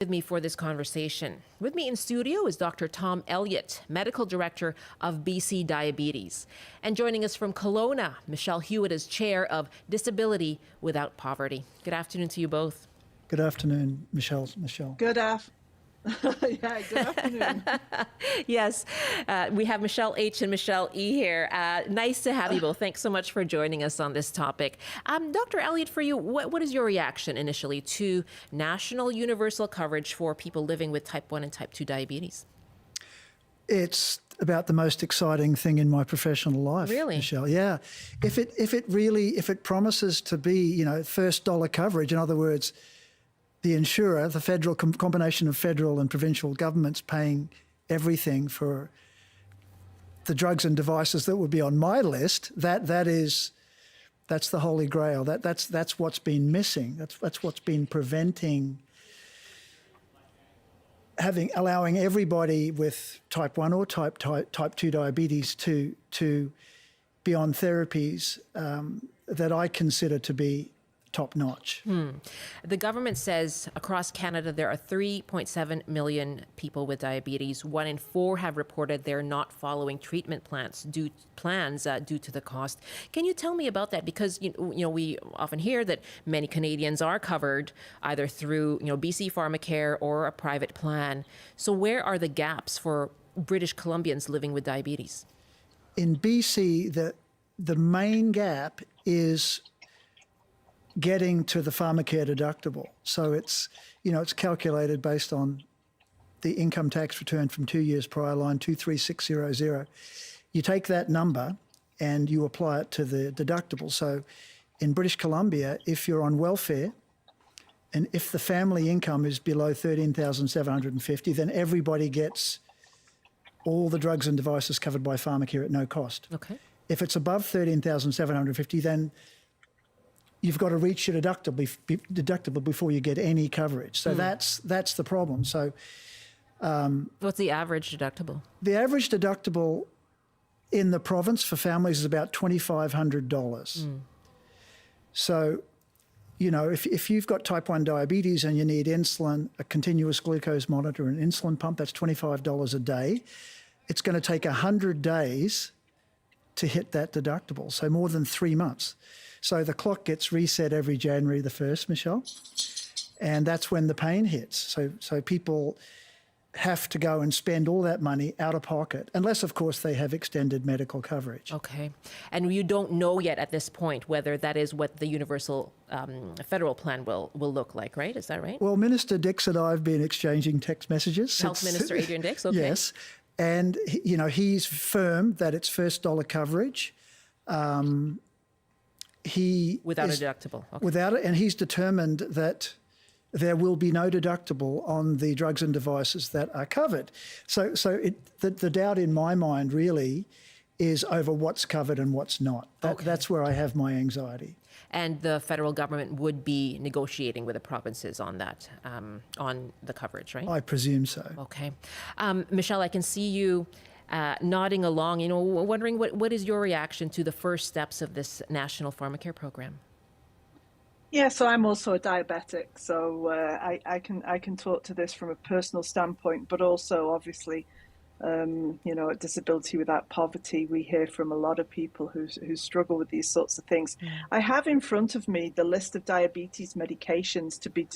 With me for this conversation. With me in studio is Dr. Tom Elliott, Medical Director of BC Diabetes. And joining us from Kelowna, Michelle Hewitt is Chair of Disability Without Poverty. Good afternoon to you both. Good afternoon, Michelle. Good afternoon. Yes, we have Michelle H. and Michelle E. here. Nice to have you both. Thanks so much for joining us on this topic. Dr. Elliott, for you, what is your reaction initially to national universal coverage for people living with type 1 and type 2 diabetes? It's about the most exciting thing in my professional life, Really? Michelle. Yeah. If it promises to be, first dollar coverage, in other words, the insurer, the federal combination of federal and provincial governments paying everything for the drugs and devices that would be on my list, that's the holy grail. That's what's been missing. That's what's been preventing allowing everybody with type 1 or type 2 diabetes to be on therapies that I consider to be top-notch. The government says across Canada there are 3.7 million people with diabetes. 1 in 4 have reported they're not following treatment plans due to the cost. Can you tell me about that? Because we often hear that many Canadians are covered either through BC Pharmacare or a private plan. So where are the gaps for British Columbians living with diabetes? In BC, the main gap is getting to the Pharmacare deductible. So it's calculated based on the income tax return from 2 years prior, line 23600. You take that number and you apply it to the deductible. So in British Columbia, if you're on welfare and if the family income is below $13,750, then everybody gets all the drugs and devices covered by Pharmacare at no cost. Okay. If it's above $13,750, then you've got to reach your deductible before you get any coverage. So that's the problem. So what's the average deductible? the average deductible in the province for families is about $2,500. So, if you've got type 1 diabetes and you need insulin, a continuous glucose monitor, an insulin pump, that's $25 a day. It's going to take 100 days to hit that deductible, so more than 3 months. So the clock gets reset every January the 1st, Michelle, and that's when the pain hits. So people have to go and spend all that money out of pocket, unless, of course, they have extended medical coverage. Okay. And you don't know yet at this point whether that is what the universal federal plan will look like, right? Is that right? Well, Minister Dix and I have been exchanging text messages. Health Minister Adrian Dix, okay. Yes. And, he's firm that it's first dollar coverage. Without a deductible. Okay. Without it, and he's determined that there will be no deductible on the drugs and devices that are covered. So the doubt in my mind really is over what's covered and what's not. That's where I have my anxiety. And the federal government would be negotiating with the provinces on that, on the coverage, right? I presume so. Okay. Michelle, I can see you nodding along, wondering what is your reaction to the first steps of this national Pharmacare program? Yeah, so I'm also a diabetic, so I can talk to this from a personal standpoint, but also obviously, at Disability Without Poverty, we hear from a lot of people who struggle with these sorts of things. I have in front of me the list of diabetes medications to be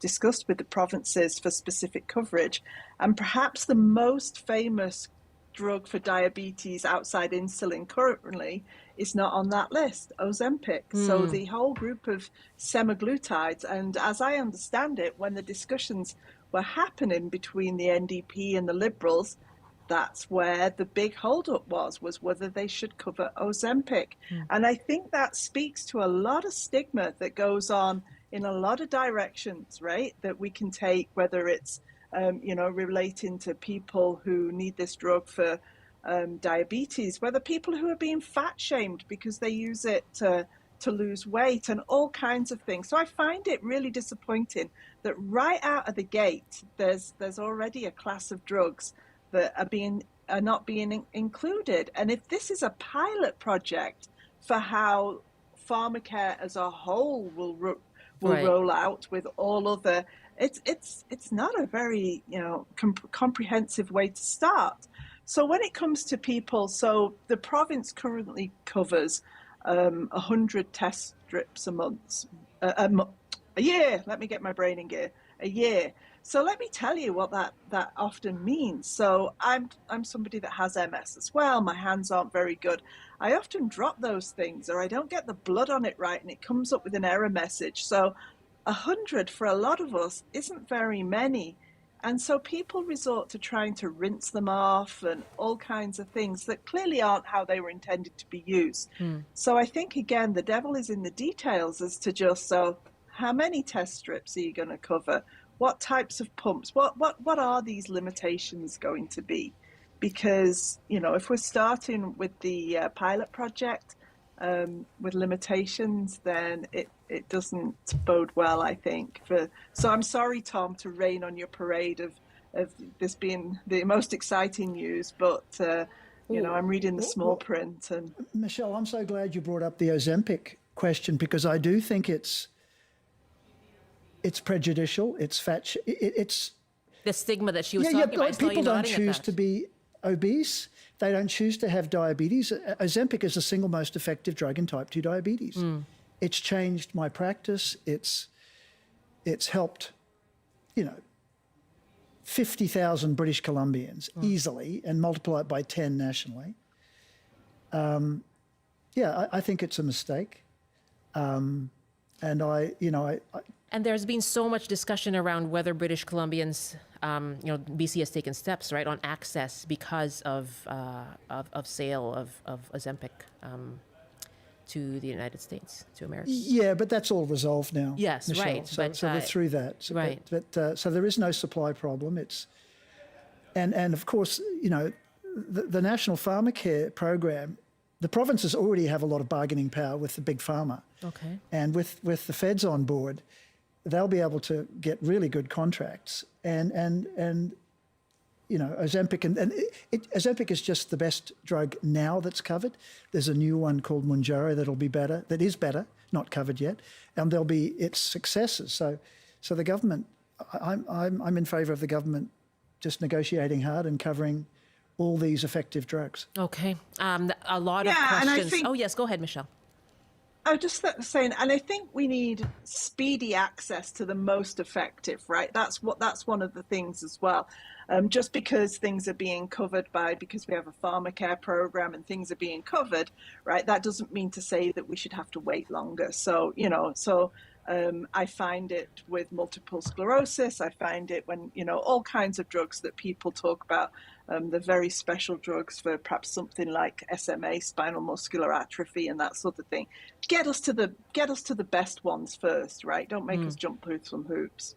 discussed with the provinces for specific coverage, and perhaps the most famous drug for diabetes outside insulin currently is not on that list, Ozempic. So the whole group of semaglutides, and as I understand it, when the discussions were happening between the NDP and the Liberals, that's where the big holdup was whether they should cover Ozempic. And I think that speaks to a lot of stigma that goes on in a lot of directions, right, that we can take, whether it's, relating to people who need this drug for diabetes, whether people who are being fat shamed because they use it to lose weight and all kinds of things. So I find it really disappointing that right out of the gate, there's already a class of drugs that are not being included. And if this is a pilot project for how Pharmacare as a whole will roll out with all other it's not a very, comprehensive way to start. So when it comes to people, so the province currently covers 100 test strips a month, a year. Let me get my brain in gear. A year. So let me tell you what that often means. So I'm somebody that has MS as well. My hands aren't very good. I often drop those things, or I don't get the blood on it right, and it comes up with an error message. So 100 for a lot of us isn't very many. And so people resort to trying to rinse them off and all kinds of things that clearly aren't how they were intended to be used. So I think, again, the devil is in the details as to just, so how many test strips are you going to cover? What types of pumps? What are these limitations going to be? Because, if we're starting with the pilot project with limitations, then it doesn't bode well, I think. So I'm sorry, Tom, to rain on your parade of this being the most exciting news, but I'm reading the small print. And Michelle, I'm so glad you brought up the Ozempic question, because I do think it's prejudicial. It's the stigma that she was talking about. I saw you people don't nodding at choose that. to be obese. They don't choose to have diabetes. Ozempic is the single most effective drug in type 2 diabetes. It's changed my practice. It's helped, 50,000 British Columbians easily, and multiply it by 10 nationally. I think it's a mistake. And And there's been so much discussion around whether British Columbians, BC has taken steps, right, on access because of sale of Ozempic to the United States, to America. Yeah, but that's all resolved now. Yes, Michelle. right. So we're through that. So, right. So there is no supply problem. And of course, the National Pharmacare program, the provinces already have a lot of bargaining power with the big pharma. Okay. And with the feds on board, they'll be able to get really good contracts. And Ozempic, Ozempic is just the best drug now that's covered. There's a new one called Mounjaro that is better, not covered yet, and there'll be its successors. So the government, I'm in favour of the government just negotiating hard and covering all these effective drugs. Okay. A lot of and I questions. think, Oh, yes, go ahead, Michelle. I was just saying, and I think we need speedy access to the most effective, right? That's one of the things as well. Just because things are being covered because we have a Pharmacare program and things are being covered, right? That doesn't mean to say that we should have to wait longer. So, I find it with multiple sclerosis. I find it when, all kinds of drugs that people talk about, the very special drugs for perhaps something like SMA, spinal muscular atrophy, and that sort of thing. Get us to the best ones first, right? Don't make us jump through some hoops.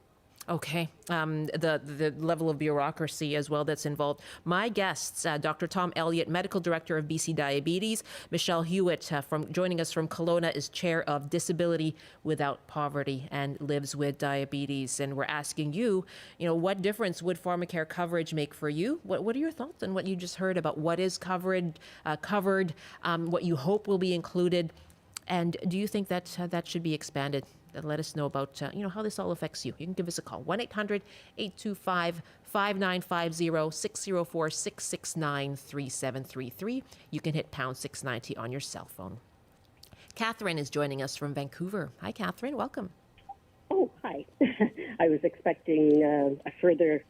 Okay. The level of bureaucracy as well that's involved. My guests, Dr. Tom Elliott, Medical Director of BC Diabetes. Michelle Hewitt, joining us from Kelowna, is Chair of Disability Without Poverty and lives with diabetes. And we're asking you, what difference would Pharmacare coverage make for you? What are your thoughts on what you just heard about what is covered, what you hope will be included? And do you think that that should be expanded? Let us know about how this all affects you. You can give us a call, 1-800-825-5950, 604-669-3733. You can hit pound 690 on your cell phone. Catherine is joining us from Vancouver. Hi, Catherine. Welcome. Oh, hi. I was expecting a further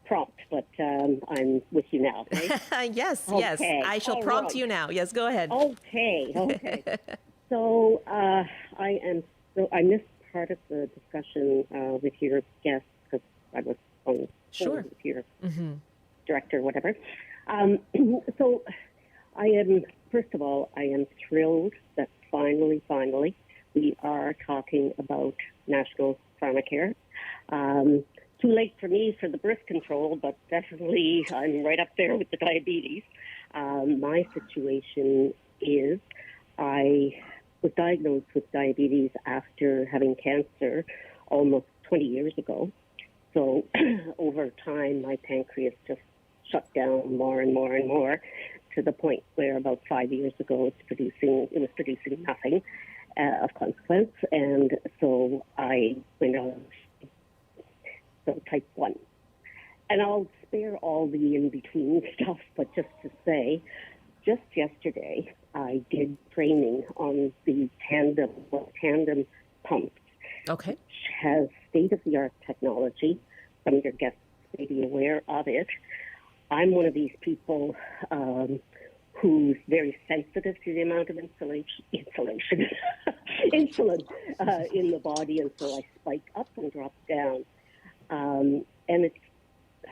prompt, but I'm with you now, right? Yes. I shall all prompt right. you now. Yes, go ahead. Okay. So I missed part of the discussion with your guest because I was on the phone with your director, whatever. So first of all, I am thrilled that finally, we are talking about National Pharmacare. Too late for me for the birth control, but definitely I'm right up there with the diabetes. My situation is I was diagnosed with diabetes after having cancer almost 20 years ago. So over time, my pancreas just shut down more and more and more to the point where about 5 years ago it was producing nothing of consequence. And so I went on so type 1. And I'll spare all the in-between stuff, but just to say, just yesterday, I did training on the tandem pumps, Okay. which has state-of-the-art technology. Some of your guests may be aware of it. I'm one of these people who's very sensitive to the amount of insulin in the body, and so I spike up and drop down. And it's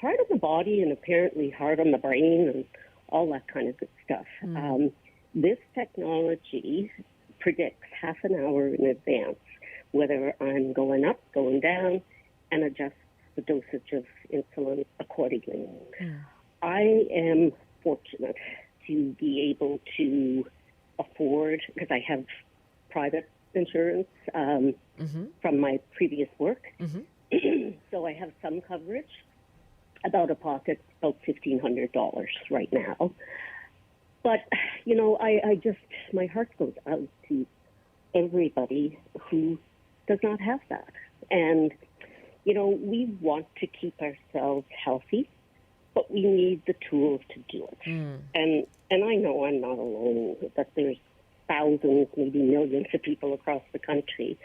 hard on the body and apparently hard on the brain and all that kind of good stuff. This technology predicts half an hour in advance whether I'm going up, going down, and adjusts the dosage of insulin accordingly. I am fortunate to be able to afford, because I have private insurance from my previous work, so I have some coverage. About a pocket, about $1,500 right now. But, you know, I just, my heart goes out to everybody who does not have that. And, you know, we want to keep ourselves healthy, but we need the tools to do it. And I know I'm not alone, that there's thousands, maybe millions of people across the country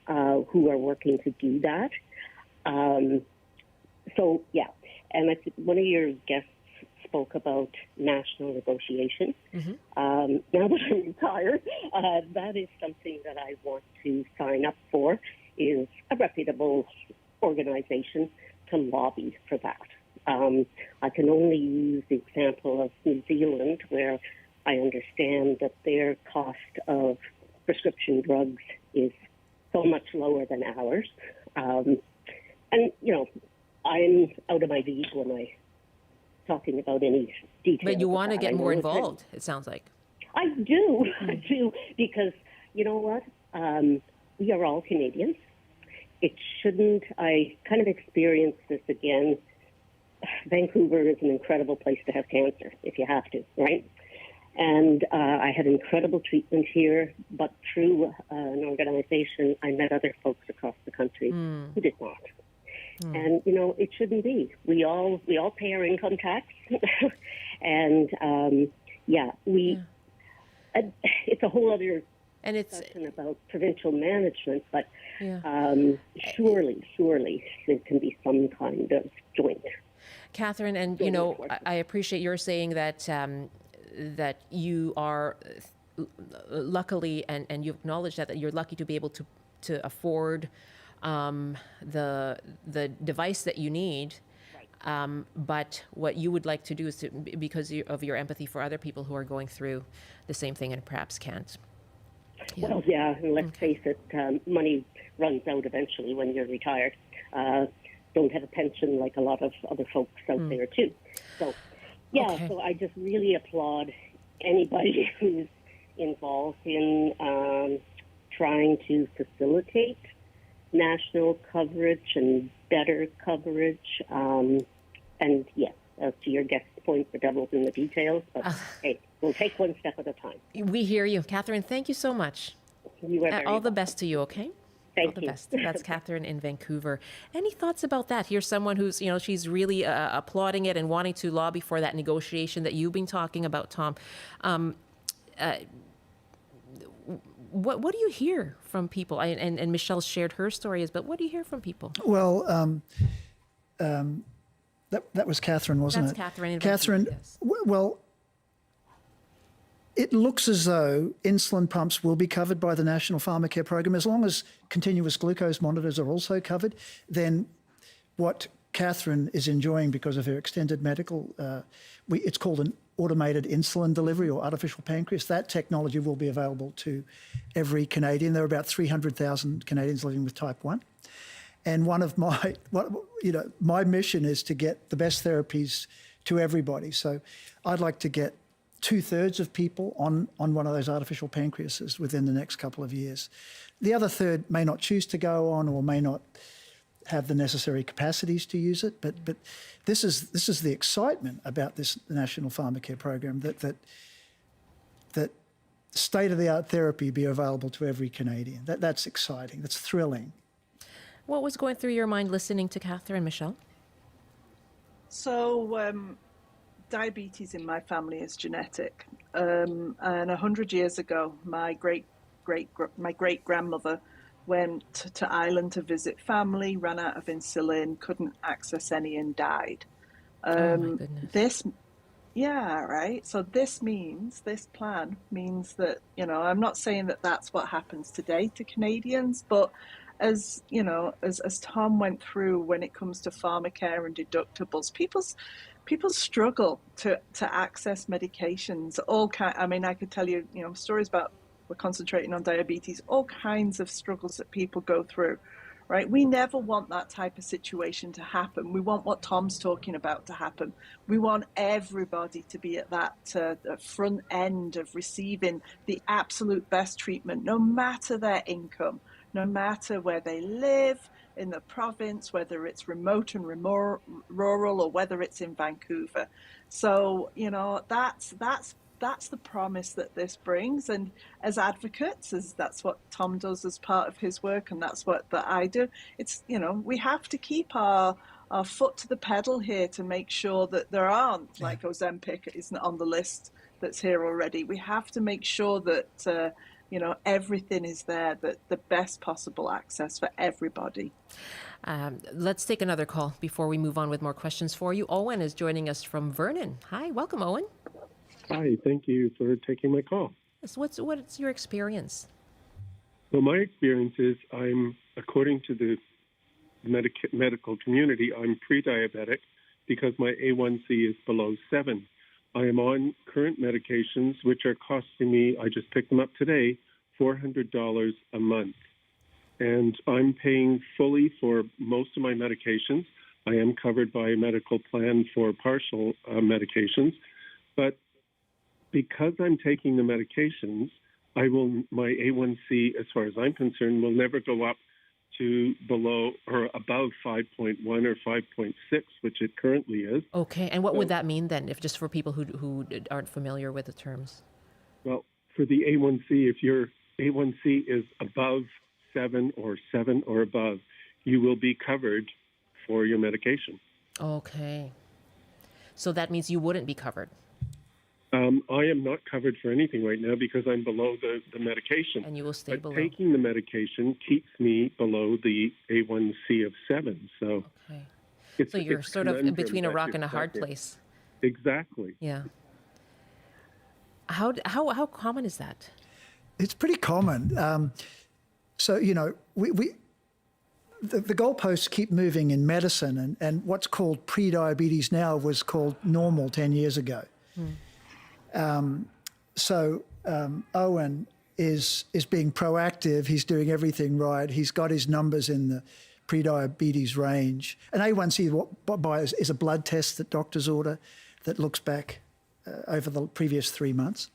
who are working to do that. So, yeah. And I think one of your guests spoke about national negotiation. Now that I'm retired, that is something that I want to sign up for, is a reputable organization to lobby for that. I can only use the example of New Zealand, where I understand that their cost of prescription drugs is so much lower than ours. And, you know, I'm out of my league when I'm talking about any details. But you want to get more I know involved, it sounds like. I do, I do, because you know what? We are all Canadians. It shouldn't, I kind of experienced this again. Vancouver is an incredible place to have cancer, if you have to, right? And I had incredible treatment here, but through an organization, I met other folks across the country who did not. And, you know, it shouldn't be. We all pay our income tax. And, it's a whole other discussion about provincial management, but surely there can be some kind of joint. Catherine, and, you know, I appreciate your saying that that you are luckily, and you acknowledge that you're lucky to be able to afford the device that you need, but what you would like to do is to, because of your empathy for other people who are going through the same thing and perhaps can't. Well, yeah, and let's face it, money runs out eventually when you're retired. Don't have a pension like a lot of other folks out there too. So, so I just really applaud anybody who's involved in trying to facilitate national coverage and better coverage. And yes, as to your guest's point, the devil's in the details, but hey, we'll take one step at a time. We hear you. Catherine, thank you so much. You are very all the best to you, okay? Thank all the you. best. That's Catherine in Vancouver. Any thoughts about that? Here's someone who's, you know, she's really applauding it and wanting to lobby for that negotiation that you've been talking about, Tom. What do you hear from people? And Michelle shared her stories, but what do you hear from people? Well, that was Catherine, wasn't That's it? Catherine. Catherine, Yes. Well, it looks as though insulin pumps will be covered by the National Pharmacare program. As long as continuous glucose monitors are also covered, then what Catherine is enjoying because of her extended medical, it's called an automated insulin delivery or artificial pancreas. That technology will be available to every Canadian. There are about 300,000 Canadians living with type 1. And one of my mission is to get the best therapies to everybody. So I'd like to get 2/3 of people on one of those artificial pancreases within the next couple of years. The other third may not choose to go on or may not have the necessary capacities to use it. But this is the excitement about this National Pharmacare program, that state-of-the-art therapy be available to every Canadian. That's exciting. That's thrilling. What was going through your mind listening to Catherine, Michelle? So, diabetes in my family is genetic, and 100 years ago, my great grandmother went to Ireland to visit family, ran out of insulin, couldn't access any, and died. Oh my goodness. This Yeah, right. So this plan means that, I'm not saying that that's what happens today to Canadians, but as Tom went through when it comes to pharmacare and deductibles, people struggle to access medications. I mean, I could tell you, stories about, we're concentrating on diabetes, all kinds of struggles that people go through. Right? We never want that type of situation to happen. We want what Tom's talking about to happen. We want everybody to be at that front end of receiving the absolute best treatment, no matter their income, no matter where they live in the province, whether it's remote and rural, or whether it's in Vancouver. So, that's the promise that this brings. And as advocates, that's what Tom does as part of his work, and that's what that I do. It's, we have to keep our foot to the pedal here to make sure that there aren't, like Ozempic isn't on the list that's here already. We have to make sure that, everything is there, that the best possible access for everybody. Let's take another call before we move on with more questions for you. Owen is joining us from Vernon. Hi, welcome, Owen. Hi, thank you for taking my call. So what's your experience? Well, my experience is according to the medical community, I'm pre-diabetic because my A1C is below 7. I am on current medications, which are costing me, I just picked them up today, $400 a month. And I'm paying fully for most of my medications. I am covered by a medical plan for partial medications. But because I'm taking the medications, my A1C, as far as I'm concerned, will never go up to below or above 5.1 or 5.6, which it currently is. Okay, and what would that mean then, if just for people who aren't familiar with the terms? Well, for the A1C, if your A1C is above 7 or above, you will be covered for your medication. Okay. So that means you wouldn't be covered. I am not covered for anything right now because I'm below the medication. And you will stay below. Taking the medication keeps me below the A1C of 7. So, okay. So you're sort of in between a rock and a hard place. Exactly. Yeah. How common is that? It's pretty common. So, the goalposts keep moving in medicine, and what's called pre-diabetes now was called normal 10 years ago. So Owen is being proactive. He's doing everything right. He's got his numbers in the pre-diabetes range. An A1C is a blood test that doctors order that looks back over the previous 3 months.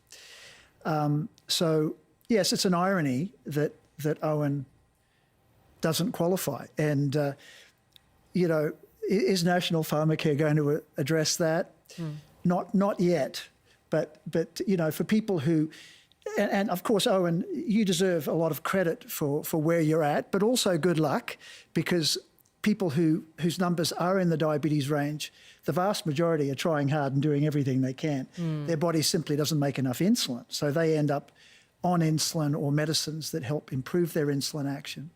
So yes, it's an irony that Owen doesn't qualify. And is National Pharmacare going to address that? Not yet. But for people who, and of course, Owen, you deserve a lot of credit for where you're at, but also good luck, because people whose numbers are in the diabetes range, the vast majority are trying hard and doing everything they can. Their body simply doesn't make enough insulin, so they end up on insulin or medicines that help improve their insulin action.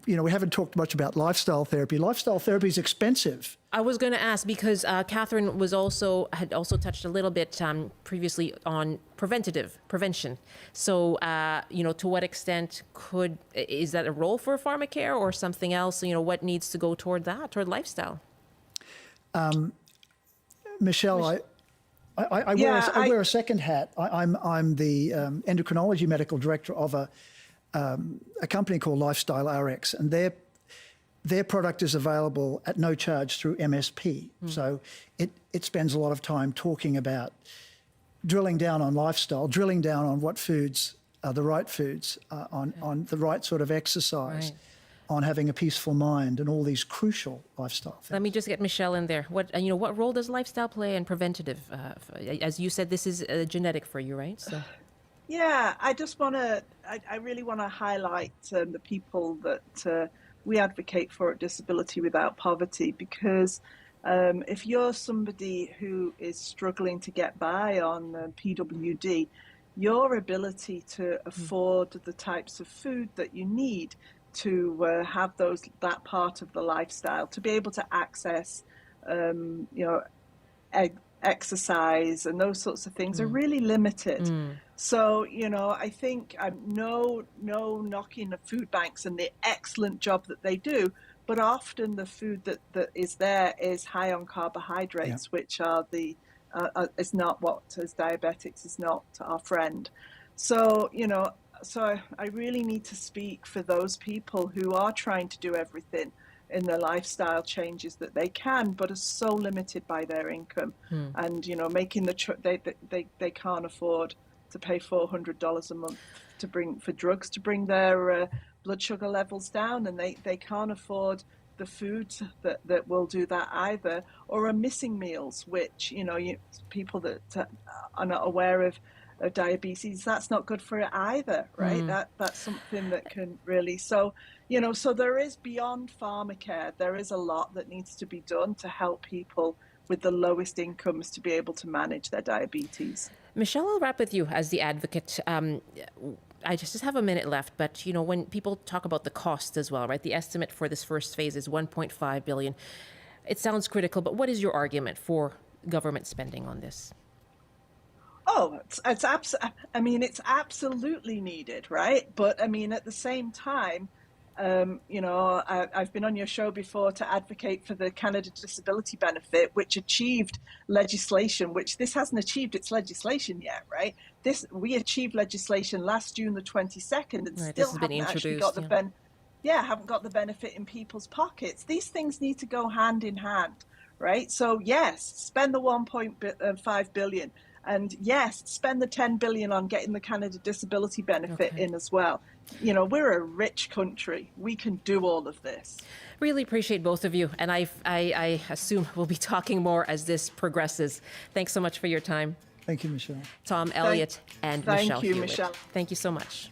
We haven't talked much about lifestyle therapy. Lifestyle therapy is expensive. I was going to ask because Catherine had also touched a little bit previously on prevention. So, to what extent is that a role for Pharmacare or something else? What needs to go toward lifestyle? Michelle, I wear a second hat. I'm the endocrinology medical director of a company called Lifestyle RX, and their product is available at no charge through MSP. So it spends a lot of time talking about drilling down on lifestyle, drilling down on what foods are the right foods, on the right sort of exercise, on having a peaceful mind, and all these crucial lifestyle things. Let me just get Michelle in there. What role does lifestyle play in preventative? As you said, this is genetic for you, right? So. Yeah, I really want to highlight the people that we advocate for at Disability Without Poverty, because if you're somebody who is struggling to get by on PWD, your ability to afford the types of food that you need to have that part of the lifestyle, to be able to access, exercise and those sorts of things are really limited. So, I think no knocking of food banks and the excellent job that they do, but often the food that is there is high on carbohydrates, which are is not what, as diabetics, is not our friend. So, so I really need to speak for those people who are trying to do everything in their lifestyle changes that they can, but are so limited by their income, and making they can't afford to pay $400 a month for drugs to bring their blood sugar levels down, and they can't afford the food that will do that either, or are missing meals, which people that are not aware of diabetes, that's not good for it either, right? That's something that can really, so there is, beyond Pharmacare, there is a lot that needs to be done to help people with the lowest incomes to be able to manage their diabetes. Michelle, I'll wrap with you as the advocate. I just have a minute left, but when people talk about the cost as well, right? The estimate for this first phase is $1.5 billion. It sounds critical, but what is your argument for government spending on this? Oh, it's absolutely needed, right? But at the same time, I've been on your show before to advocate for the Canada Disability Benefit, which achieved legislation, which this hasn't achieved its legislation yet, right? We achieved legislation last June the 22nd, and still haven't actually got haven't got the benefit in people's pockets. These things need to go hand in hand, right? So yes, spend the 1.5 billion. And yes, spend the 10 billion on getting the Canada Disability Benefit in as well. We're a rich country. We can do all of this. Really appreciate both of you. And I assume we'll be talking more as this progresses. Thanks so much for your time. Thank you, Michelle. Tom, Elliott, and Michelle. Thank you, Hewitt. Michelle. Thank you so much.